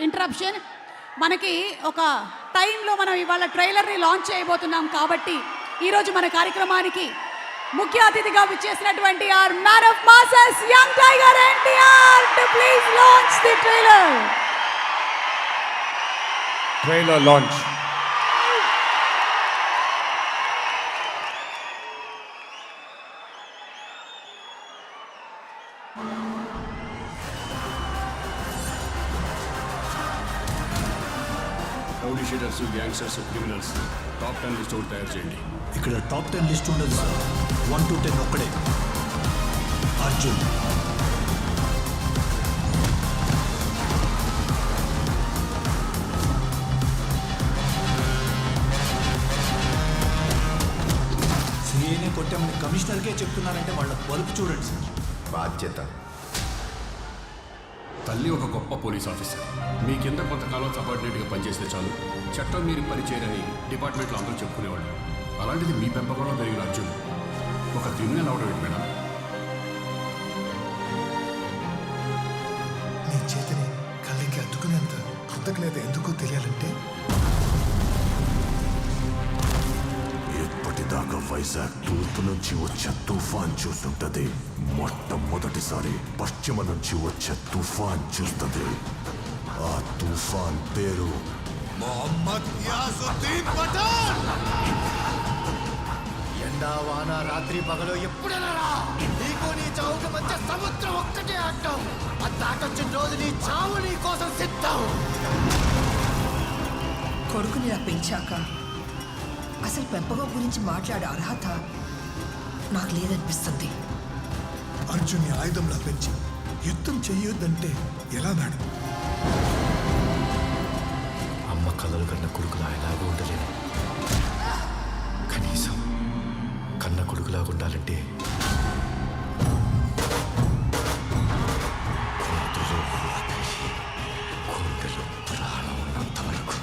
Interruption. మనకి ఒక టైంలో మనం ఇవాళ ట్రైలర్ని లాంచ్ చేయబోతున్నాం కాబట్టి ఈరోజు మన కార్యక్రమానికి ముఖ్య అతిథిగా విచ్చేసినటువంటి our man of masses young tiger NTR to please launch the trailer launch. Rowdy sheeters, gangsters, criminals top 10 list ఒకటి తయారు చేయండి. ఇక్కడ టాప్ 10 లిస్ట్ ఉండదు సార్. 1 to 10 ఒక్కడే. అర్జున్, సిఐనే కొట్టామని కమిషనర్కే చెప్తున్నారంటే వాళ్ళ బలుపు చూడండి సార్. బాధ్యత. తల్లి ఒక గొప్ప పోలీస్ ఆఫీసర్. మీ కింద కొంతకాలం సబార్డినేట్గా పనిచేస్తే చాలు చట్టం మీరు పనిచేయరని డిపార్ట్మెంట్లో అందరూ చెప్పుకునేవాళ్ళు. అలాంటిది మీ పెంపకంలో పెరిగిన అర్జున్ ఒక క్రిమినల్ అవడం ఏంటి మేడం? నీ చేతిని కళ్ళకి అద్దుకునేంత కృతజ్ఞత ఎందుకు తెలియాలంటే ఎప్పటిదాకా వైజాగ్ తూర్పు నుంచి వచ్చే తుఫాన్ చూస్తుంటది, మొట్టమొదటిసారి పశ్చిమ నుంచి వచ్చే తుఫాన్ చూస్తుంది. ఆ తుఫాన్ పేరు మొహమ్మద్ యాసుద్దీన్ పఠాన్. ఎండా వాన రాత్రి పగలు ఎప్పుడైనా రా. నీకు నీ చావుకు మధ్య సముద్రం ఒక్కటే అడ్డం. ఆ దాటొచ్చిన రోజు నీ చావు నీ కోసం సిద్ధం. కొడుకుని ఇలా పెంచాక అసలు పెంపకం గురించి మాట్లాడే అర్హత నాకు లేదనిపిస్తుంది. అర్జున్ని ఆయుధంలా పెంచి యుద్ధం చెయ్యొద్దంటే ఎలా మేడం? అమ్మ కలలు కన్న కొడుకులా ఎలాగో ఉండలేను. కనీసం కన్న కొడుకులాగా ఉండాలంటే గుండెలో ప్రాణం ఉన్నంత వరకు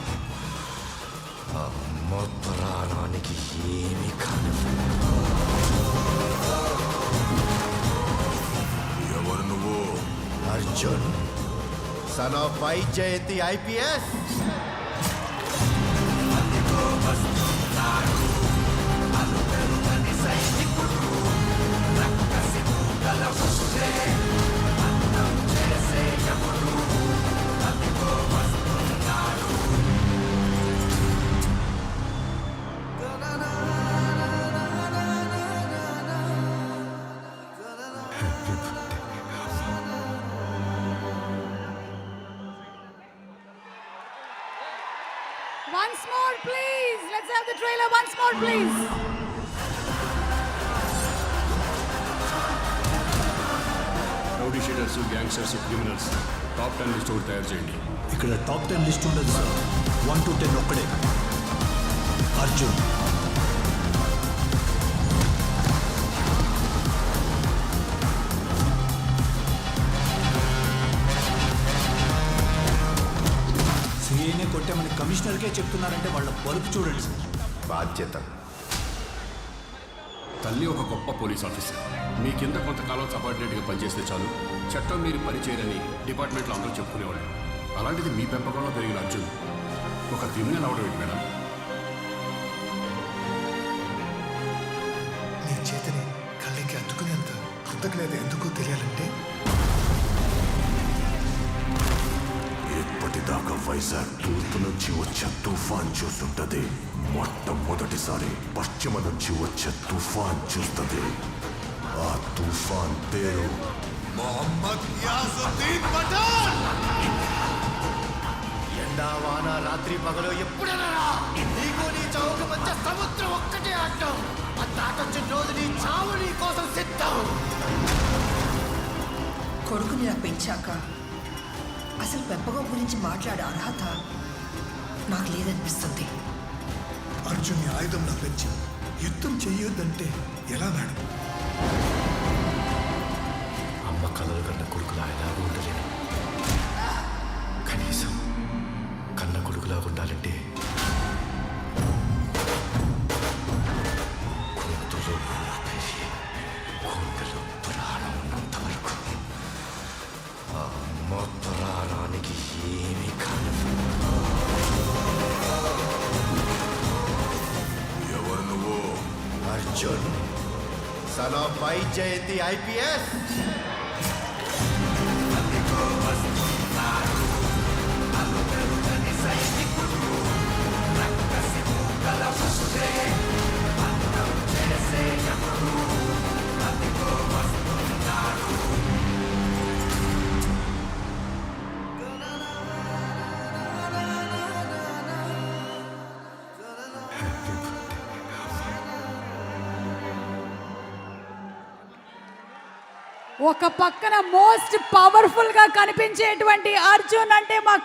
అమ్మ ప్రాణానికి ఏమీ కాదు. ఎవరు నువ్వు? Arjun, son of Vyjayanthi IPS. Once more please, let's have the trailer once more please. Rowdy sheeters, gangsters, criminals top 10 list ఒకటి తయారు చేయండి. ఇక్కడ టాప్ 10 లిస్ట్ ఉండదు సార్. 1 to 10 ఒక్కడే. అర్జున్, సిఐనే కొట్టామని కమిషనర్కే చెప్తున్నారంటే వాళ్ళ బలుపు చూడండి సార్. బాధ్యత. తల్లి ఒక గొప్ప పోలీస్ ఆఫీసర్. మీ కింద కొంతకాలం సబార్డినేట్గా పనిచేస్తే చాలు చట్టం మీరు పనిచేయరని డిపార్ట్మెంట్లో అందరూ చెప్పుకునేవాళ్ళు. అలాంటిది మీ పెంపకంలో పెరిగిన అర్జున్ ఒక క్రిమినల్ అవడం ఏంటి మేడం? నీ చేతిని కళ్ళకి అద్దుకునేంత కృతజ్ఞత ఎందుకు తెలియాలంటే ఎప్పటిదాకా వైజాగ్ తూర్పు నుంచి వచ్చే తుఫాన్ చూస్తుంటది, మొట్టమొదటిసారి పశ్చిమ నుంచి వచ్చే తుఫాన్ చూస్తుంది. ఆ తుఫాన్ పేరు మొహమ్మద్ యాసుద్దీన్ పఠాన్. ఎండా వాన రాత్రి పగలు ఎప్పుడైనా రా. నీకు నీ చావుకు మధ్య సముద్రం ఒక్కటే అడ్డం. ఆ దాటొచ్చిన రోజు నీ చావు నీ కోసం సిద్ధం. కొడుకుని ఇలా పెంచాక అసలు పెంపకం గురించి మాట్లాడే అర్హత నాకు లేదనిపిస్తుంది. అర్జున్ని ఆయుధంలా పెంచి యుద్ధం చెయ్యొద్దంటే ఎలా మేడం? అమ్మ కలలు కన్న కొడుకులా ఎలాగో ఉండలేను. కనీసం కన్న కొడుకులాగా ఉండాలంటే గుండెలో ప్రాణం ఉన్నంత వరకు అమ్మ ప్రాణానికి ఏమీ కాదు. Arjun son of Vyjayanthi IPS. ఒక పక్కన మోస్ట్ పవర్ఫుల్ గా కనిపించేటువంటి అర్జున్ అంటే మా